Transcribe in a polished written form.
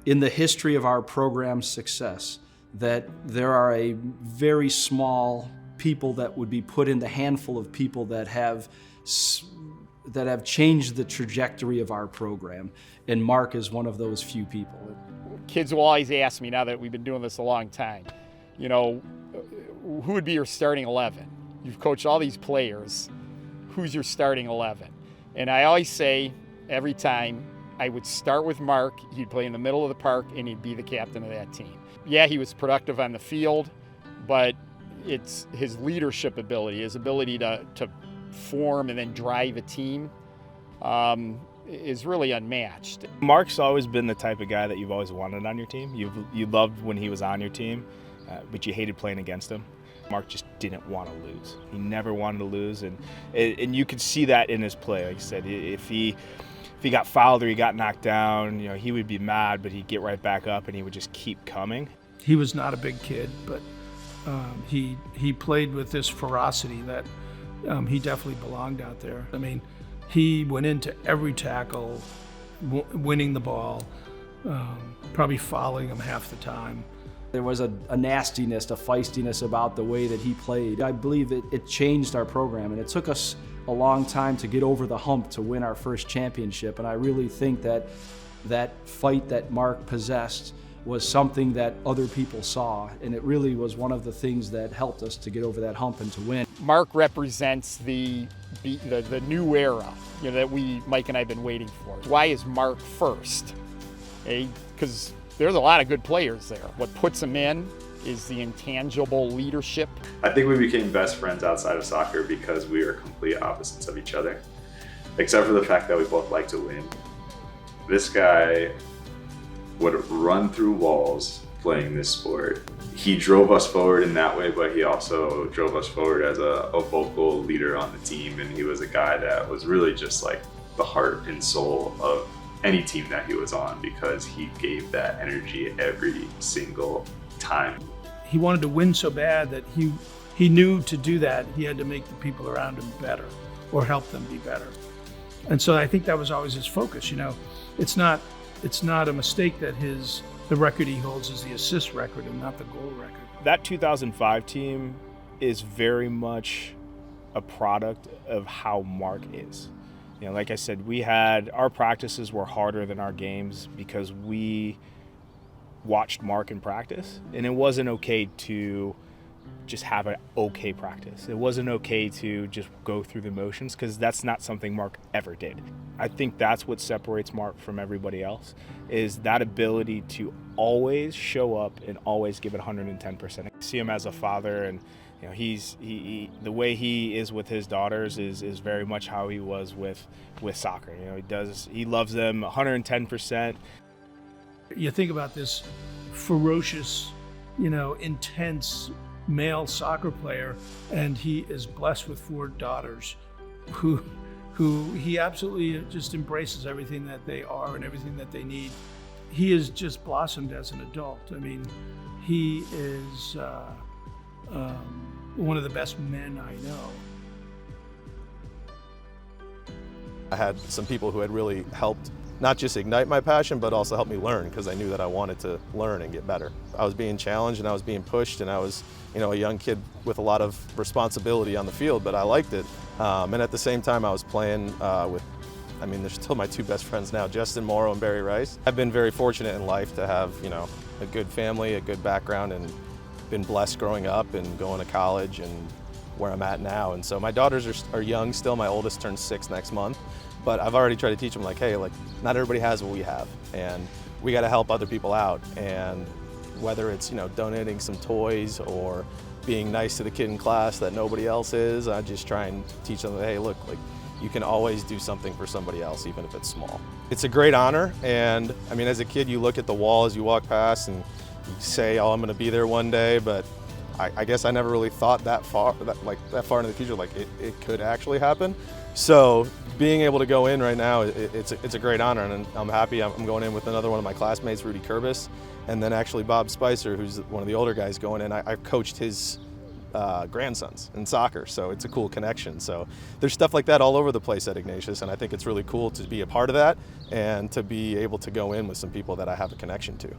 in the history of our program's success, that there are a very small people that would be put in the handful of people that have changed the trajectory of our program. And Mark is one of those few people. Kids will always ask me, now that we've been doing this a long time, you know, who would be your starting 11? You've coached all these players. Who's your starting 11? And I always say, every time, I would start with Mark. He'd play in the middle of the park, and he'd be the captain of that team. Yeah, he was productive on the field, but it's his leadership ability, his ability to form and then drive a team is really unmatched. Mark's always been the type of guy that you've always wanted on your team. You loved when he was on your team, but you hated playing against him. Mark just didn't want to lose. He never wanted to lose, and you could see that in his play. Like I said, if he got fouled or he got knocked down, you know, he would be mad, but he'd get right back up and he would just keep coming. He was not a big kid, but he played with this ferocity that he definitely belonged out there. I mean, he went into every tackle, winning the ball, probably fouling him half the time. There was a nastiness, a feistiness about the way that he played. I believe it changed our program, and it took us a long time to get over the hump to win our first championship. And I really think that fight that Mark possessed was something that other people saw, and it really was one of the things that helped us to get over that hump and to win. Mark represents the new era, you know, that Mike and I have been waiting for. Why is Mark first? Because there's a lot of good players there. What puts him in is the intangible leadership. I think we became best friends outside of soccer because we are complete opposites of each other, except for the fact that we both like to win. This guy would run through walls playing this sport. He drove us forward in that way, but he also drove us forward as a vocal leader on the team, and he was a guy that was really just like the heart and soul of any team that he was on, because he gave that energy every single time. He wanted to win so bad that he knew to do that he had to make the people around him better or help them be better. And so I think that was always his focus. You know, it's not a mistake that the record he holds is the assist record and not the goal record. That 2005 team is very much a product of how Mark is. You know, like I said, our practices were harder than our games because we watched Mark in practice, and it wasn't okay to just have an okay practice. It wasn't okay to just go through the motions, because that's not something Mark ever did. I think that's what separates Mark from everybody else, is that ability to always show up and always give it 110%. I see him as a father, and you know, he the way he is with his daughters is very much how he was with soccer. You know, he loves them 110%. You think about this ferocious, you know, intense male soccer player, and he is blessed with 4 daughters who he absolutely just embraces everything that they are and everything that they need. He has just blossomed as an adult. I mean, he is one of the best men I know. I had some people who had really helped not just ignite my passion, but also help me learn, because I knew that I wanted to learn and get better. I was being challenged and I was being pushed, and I was, you know, a young kid with a lot of responsibility on the field, but I liked it. And at the same time, I was playing they're still my 2 best friends now, Justin Morrow and Barry Rice. I've been very fortunate in life to have, you know, a good family, a good background, and been blessed growing up and going to college and where I'm at now. And so my daughters are young still. My oldest turns 6 next month. But I've already tried to teach them, like, hey, like, not everybody has what we have, and we got to help other people out. And whether it's, you know, donating some toys or being nice to the kid in class that nobody else is, I just try and teach them that, hey, look, like, you can always do something for somebody else, even if it's small. It's a great honor, and I mean, as a kid, you look at the wall as you walk past, and you say, oh, I'm going to be there one day, but I guess I never really thought that far into the future, like it could actually happen. So being able to go in right now, it's a great honor, and I'm happy. I'm going in with another one of my classmates, Rudy Kurbis, and then actually Bob Spicer, who's one of the older guys going in. I've coached his grandsons in soccer, so it's a cool connection. So there's stuff like that all over the place at Ignatius, and I think it's really cool to be a part of that and to be able to go in with some people that I have a connection to.